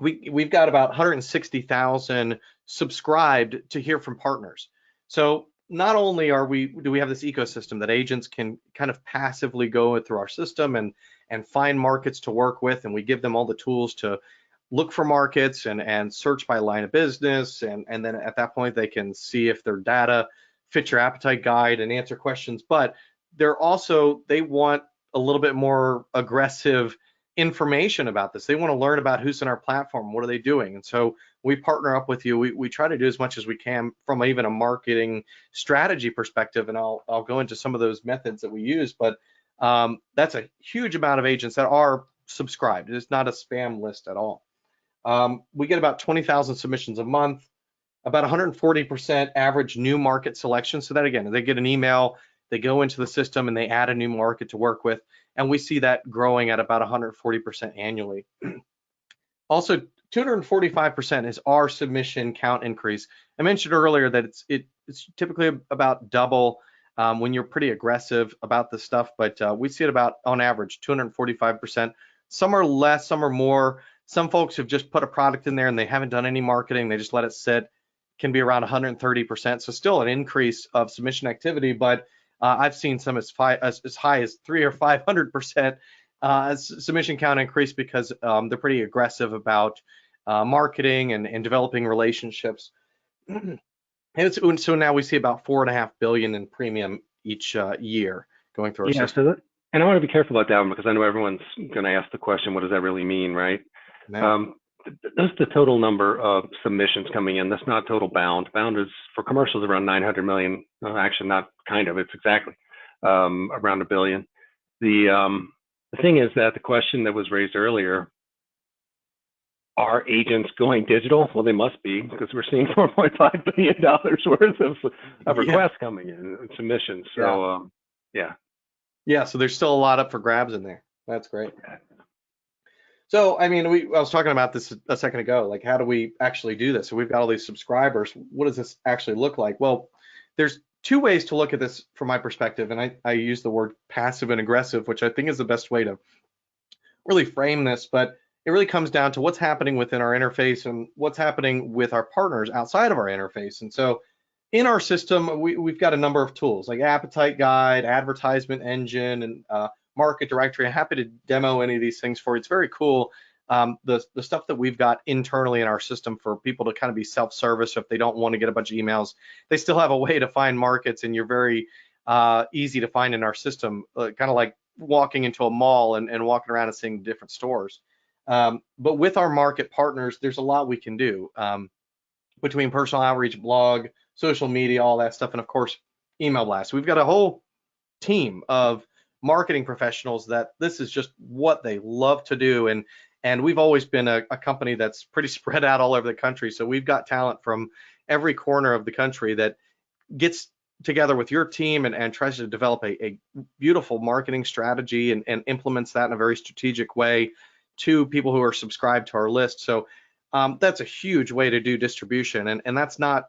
We've got about 160,000 subscribed to hear from partners. So not only do we have this ecosystem that agents can kind of passively go through our system and find markets to work with, and we give them all the tools to look for markets and search by line of business, and then at that point they can see if their data fits your appetite guide and answer questions. But they want a little bit more aggressive information about this. They want to learn about who's in our platform, what are they doing, and so we partner up with you. We try to do as much as we can from even a marketing strategy perspective, and I'll go into some of those methods that we use. But that's a huge amount of agents that are subscribed. It's not a spam list at all. We get about 20,000 submissions a month, about 140% average new market selection. So that again, they get an email, they go into the system and they add a new market to work with. And we see that growing at about 140% annually. Also, 245% is our submission count increase. I mentioned earlier that it's typically about double when you're pretty aggressive about this stuff, but we see it about on average 245%. Some are less, some are more. Some folks have just put a product in there and they haven't done any marketing. They just let it sit. Can be around 130%. So still an increase of submission activity, but I've seen some as high as 300 or 500% submission count increase because they're pretty aggressive about marketing and developing relationships. And so now we see about $4.5 billion in premium each year going through our Yeah, system. and I want to be careful about that one because I know everyone's going to ask the question, what does that really mean, right? Now, That's the total number of submissions coming in. That's not total bound. Bound is for commercials around 900 million. Actually, not kind of. It's exactly around $1 billion. The thing is that the question that was raised earlier, are agents going digital? Well, they must be because we're seeing $4.5 billion worth of requests coming in and submissions. So yeah. So there's still a lot up for grabs in there. That's great. So, I mean, I was talking about this a second ago, like how do we actually do this? So we've got all these subscribers. What does this actually look like? Well, there's two ways to look at this from my perspective, and I use the word passive and aggressive, which I think is the best way to really frame this, but it really comes down to what's happening within our interface and what's happening with our partners outside of our interface. And so in our system, we've got a number of tools like Appetite Guide, Advertisement Engine, and Market Directory. I'm happy to demo any of these things for you. It's very cool. The stuff that we've got internally in our system for people to kind of be self-service. So if they don't want to get a bunch of emails, they still have a way to find markets, and you're very easy to find in our system, kind of like walking into a mall and walking around and seeing different stores. But with our market partners, there's a lot we can do between personal outreach, blog, social media, all that stuff, and of course, email blasts. We've got a whole team of marketing professionals that this is just what they love to do. And we've always been a company that's pretty spread out all over the country. So we've got talent from every corner of the country that gets together with your team and tries to develop a beautiful marketing strategy and implements that in a very strategic way to people who are subscribed to our list. So that's a huge way to do distribution. And that's not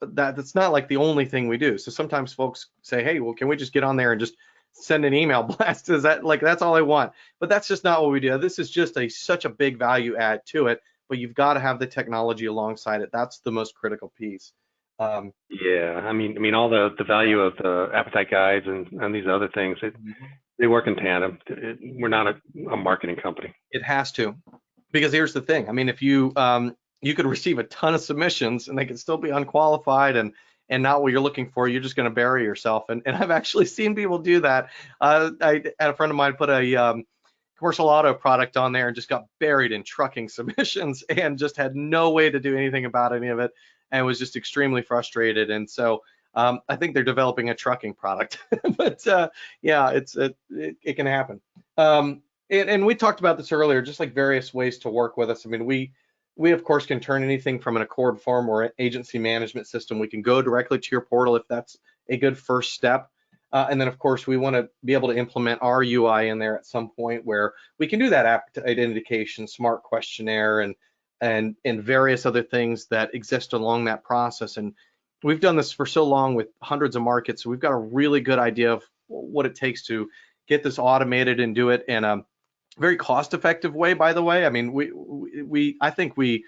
like the only thing we do. So sometimes folks say, hey, well, can we just get on there and just send an email blast? Is that like, that's all I want? But that's just not what we do. This is just such a big value add to it, but you've got to have the technology alongside it. That's the most critical piece. Yeah, I mean, all the value of the appetite guides and these other things, Mhm. they work in tandem. We're not a marketing company. It has to, because here's the thing. I mean, if you could receive a ton of submissions and they could still be unqualified and not what you're looking for, you're just going to bury yourself. And I've actually seen people do that. I had a friend of mine put a commercial auto product on there and just got buried in trucking submissions and just had no way to do anything about any of it and was just extremely frustrated. And so I think they're developing a trucking product, but yeah, it can happen. And we talked about this earlier, just like various ways to work with us. I mean, we of course can turn anything from an Accord form or an agency management system. We can go directly to your portal if that's a good first step. And then, of course, we want to be able to implement our UI in there at some point where we can do that appetite indication, smart questionnaire, and various other things that exist along that process. And we've done this for so long with hundreds of markets, so we've got a really good idea of what it takes to get this automated and do it in a very cost-effective way. By the way, I mean I think we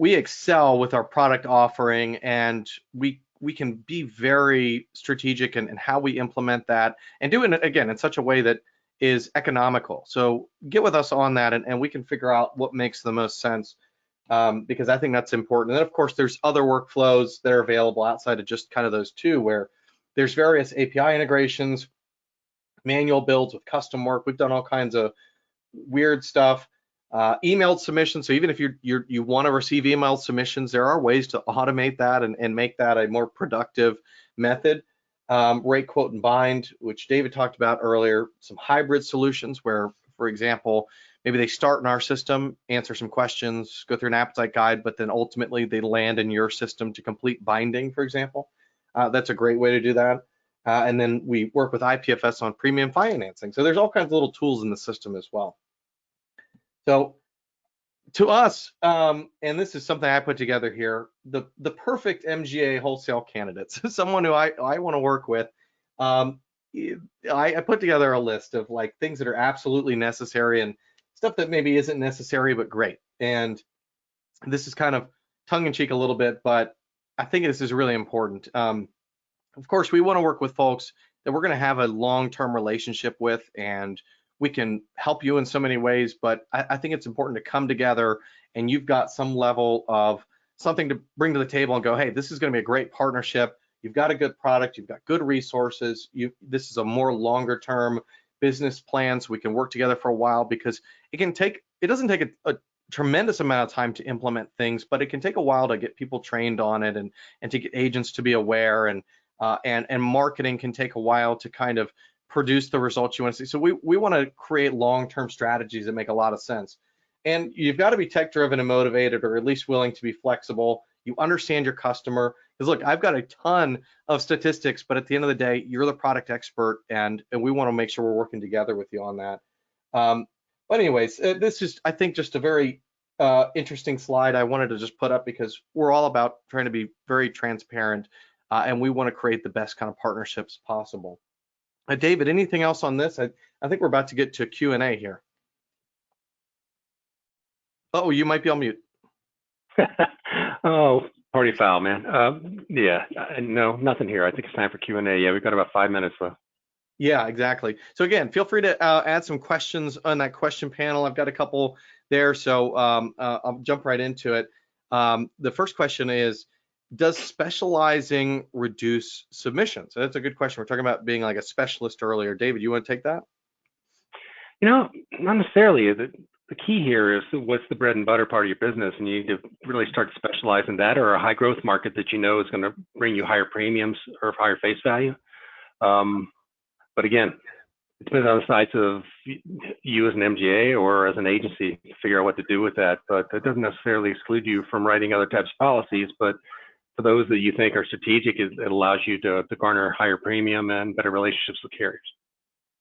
excel with our product offering, and we can be very strategic in how we implement that and do it again in such a way that is economical. So get with us on that, and we can figure out what makes the most sense, because I think that's important. And then of course there's other workflows that are available outside of just kind of those two, where there's various API integrations, manual builds with custom work. We've done all kinds of weird stuff. Emailed submissions. So even if you want to receive emailed submissions, there are ways to automate that and make that a more productive method. Rate, quote, and bind, which David talked about earlier. Some hybrid solutions where, for example, maybe they start in our system, answer some questions, go through an appetite guide, but then ultimately they land in your system to complete binding, for example. That's a great way to do that. And then we work with IPFS on premium financing. So there's all kinds of little tools in the system as well. So to us, and this is something I put together here, the perfect MGA wholesale candidates, someone who I want to work with. Um, I put together a list of like things that are absolutely necessary and stuff that maybe isn't necessary but great. And this is kind of tongue in cheek a little bit, but I think this is really important. Of course, we want to work with folks that we're going to have a long-term relationship with, and we can help you in so many ways. But I think it's important to come together, and you've got some level of something to bring to the table and go, hey, this is going to be a great partnership. You've got a good product, you've got good resources. This is a more longer-term business plan, so we can work together for a while, because it doesn't take a tremendous amount of time to implement things, but it can take a while to get people trained on it and to get agents to be aware, and marketing can take a while to kind of produce the results you want to see. So we want to create long-term strategies that make a lot of sense. And you've got to be tech driven and motivated, or at least willing to be flexible. You understand your customer. Because look, I've got a ton of statistics, but at the end of the day, you're the product expert, and we want to make sure we're working together with you on that. But anyways, this is, I think, just a very interesting slide I wanted to just put up, because we're all about trying to be very transparent, and we want to create the best kind of partnerships possible. David, anything else on this? I think we're about to get to Q&A here. Oh, you might be on mute. Oh, party foul, man. Yeah, no, nothing here. I think it's time for Q&A. Yeah, we've got about 5 minutes left. Yeah, exactly. So again, feel free to add some questions on that question panel. I've got a couple there, so I'll jump right into it. The first question is, does specializing reduce submissions? So that's a good question. We're talking about being like a specialist earlier. David, you want to take that? Not necessarily. The key here is what's the bread and butter part of your business, and you need to really start to specialize in that, or a high growth market that you know is going to bring you higher premiums or higher face value. But again, it depends on the size of you as an MGA or as an agency to figure out what to do with that. But that doesn't necessarily exclude you from writing other types of policies. But for those that you think are strategic, it allows you to garner higher premium and better relationships with carriers.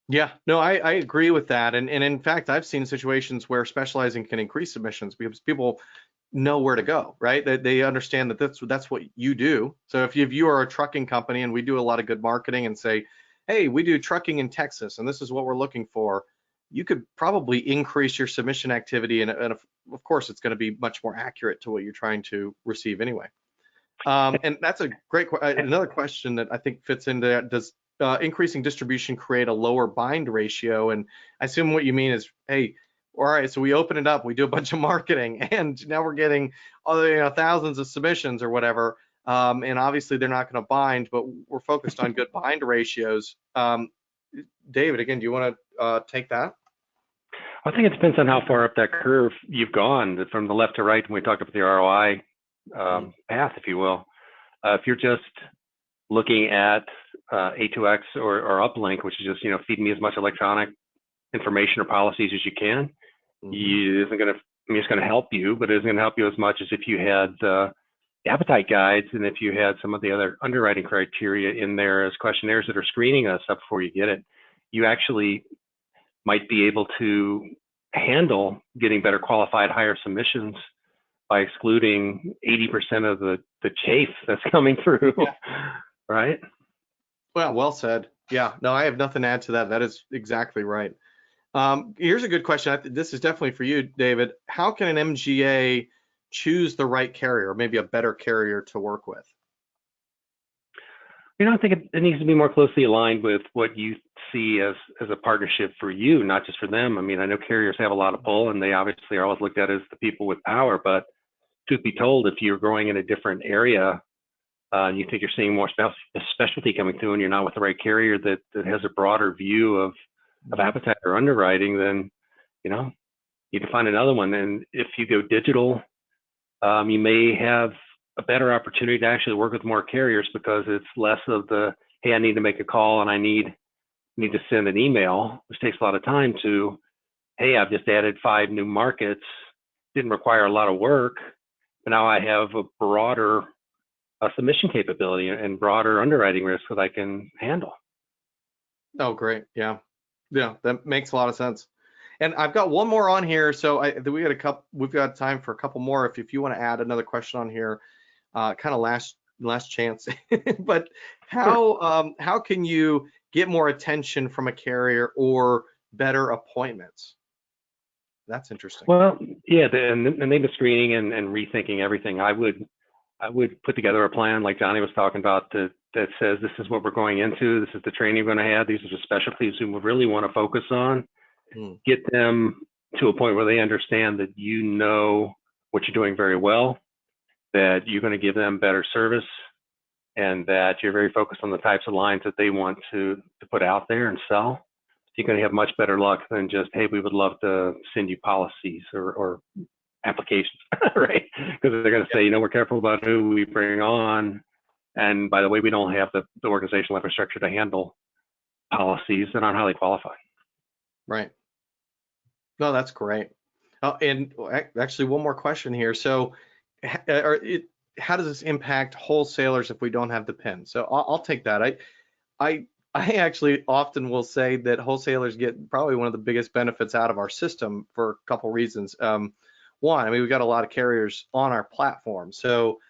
Yeah, no, I agree with that. And in fact, I've seen situations where specializing can increase submissions because people know where to go, right? They understand that that's what you do. So if you are a trucking company and we do a lot of good marketing and say, hey, we do trucking in Texas and this is what we're looking for, you could probably increase your submission activity. And of course, it's going to be much more accurate to what you're trying to receive anyway. And that's a great another question that I think fits into that. Does increasing distribution create a lower bind ratio? And I assume what you mean is, hey, all right, so we open it up, we do a bunch of marketing, and now we're getting thousands of submissions or whatever. And obviously they're not going to bind, but we're focused on good bind ratios. David, again, do you want to take that? I think it depends on how far up that curve you've gone from the left to right when we talked about the ROI path, if you will. If you're just looking at A2X or uplink, which is just, feed me as much electronic information or policies as you can, it's going to help you, but it isn't going to help you as much as if you had appetite guides and if you had some of the other underwriting criteria in there as questionnaires that are screening us up before you get it. You actually might be able to handle getting better qualified higher submissions by excluding 80% of the chafe that's coming through, right? Well said. Yeah, no, I have nothing to add to that. That is exactly right. Here's a good question. This is definitely for you, David. How can an MGA choose the right carrier, maybe a better carrier to work with? I think it needs to be more closely aligned with what you see as a partnership for you, not just for them. I mean, I know carriers have a lot of pull, and they obviously are always looked at as the people with power. But truth be told, if you're growing in a different area, and you think you're seeing more specialty coming through, and you're not with the right carrier that has a broader view of appetite or underwriting, then you can find another one. And if you go digital, you may have a better opportunity to actually work with more carriers because it's less of the, hey, I need to make a call and I need to send an email, which takes a lot of time, to, hey, I've just added 5 new markets, didn't require a lot of work, but now I have a broader submission capability and broader underwriting risk that I can handle. Oh, great. Yeah, that makes a lot of sense. And I've got one more on here, so we've got time for a couple more. If you want to add another question on here, kind of last chance. But how can you get more attention from a carrier or better appointments? That's interesting. Well, yeah, and then the screening and rethinking everything. I would put together a plan like Johnny was talking about that says this is what we're going into, this is the training we're going to have, these are the specialties we really want to focus on. Get them to a point where they understand that what you're doing very well, that you're going to give them better service, and that you're very focused on the types of lines that they want to put out there and sell. You're going to have much better luck than just, hey, we would love to send you policies or applications, right? Because they're going to say, we're careful about who we bring on. And by the way, we don't have the organizational infrastructure to handle policies that aren't highly qualified. Right. No, that's great. And actually, one more question here. So, how does this impact wholesalers if we don't have the PIN? So I'll take that. I actually often will say that wholesalers get probably one of the biggest benefits out of our system for a couple reasons. One, I mean, we've got a lot of carriers on our platform, so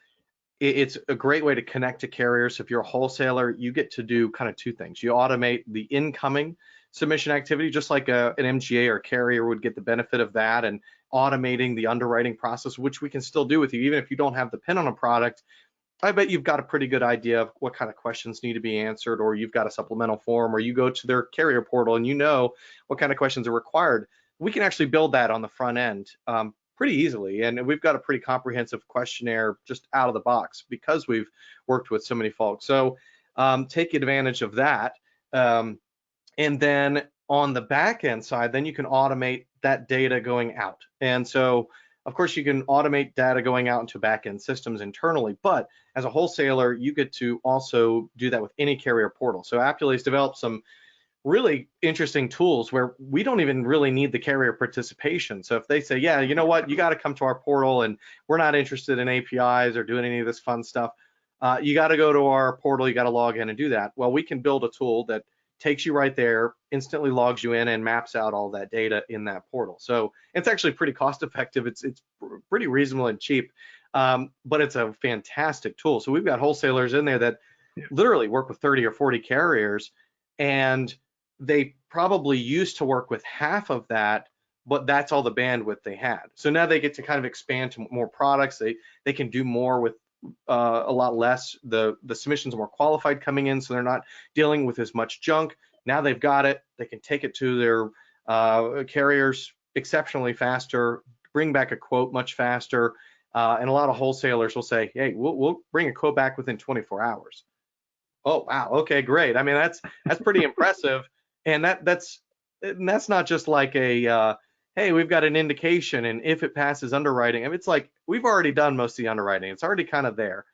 it's a great way to connect to carriers. So if you're a wholesaler, you get to do kind of 2 things. You automate the incoming submission activity, just like an MGA or carrier would get the benefit of that, and automating the underwriting process, which we can still do with you. Even if you don't have the PIN on a product, I bet you've got a pretty good idea of what kind of questions need to be answered, or you've got a supplemental form, or you go to their carrier portal and what kind of questions are required. We can actually build that on the front end pretty easily, and we've got a pretty comprehensive questionnaire just out of the box because we've worked with so many folks. So take advantage of that. And then on the back end side, then you can automate that data going out. And so, of course, you can automate data going out into back end systems internally, but as a wholesaler, you get to also do that with any carrier portal. So Appulate's developed some really interesting tools where we don't even really need the carrier participation. So if they say, yeah, you know what, you got to come to our portal and we're not interested in APIs or doing any of this fun stuff, you got to go to our portal, you got to log in and do that. Well, we can build a tool that takes you right there, instantly logs you in, and maps out all that data in that portal. So it's actually pretty cost effective. It's pretty reasonable and cheap, but it's a fantastic tool. So we've got wholesalers in there that literally work with 30 or 40 carriers, and they probably used to work with half of that, but that's all the bandwidth they had. So now they get to kind of expand to more products. They can do more with a lot less. The submissions are more qualified coming in, so they're not dealing with as much junk. Now they've got it. They can take it to their carriers exceptionally faster, bring back a quote much faster. And a lot of wholesalers will say, hey, we'll bring a quote back within 24 hours. Oh, wow. Okay, great. I mean, that's pretty impressive. And that's not just like a hey, we've got an indication, and if it passes underwriting, I mean, it's like we've already done most of the underwriting. It's already kind of there.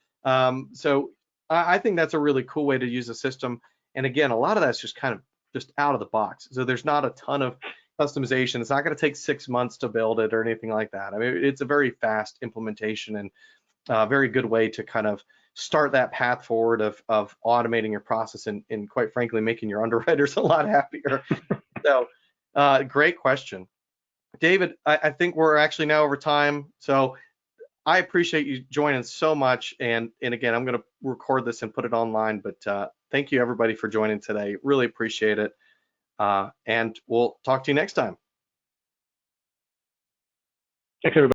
So I think that's a really cool way to use the system. And again, a lot of that's just kind of just out of the box. So there's not a ton of customization. It's not going to take 6 months to build it or anything like that. I mean, it's a very fast implementation and a very good way to kind of start that path forward of automating your process and quite frankly, making your underwriters a lot happier. So great question. David, I think we're actually now over time. So I appreciate you joining so much. And again, I'm going to record this and put it online, but thank you everybody for joining today. Really appreciate it. And we'll talk to you next time. Thanks, everybody.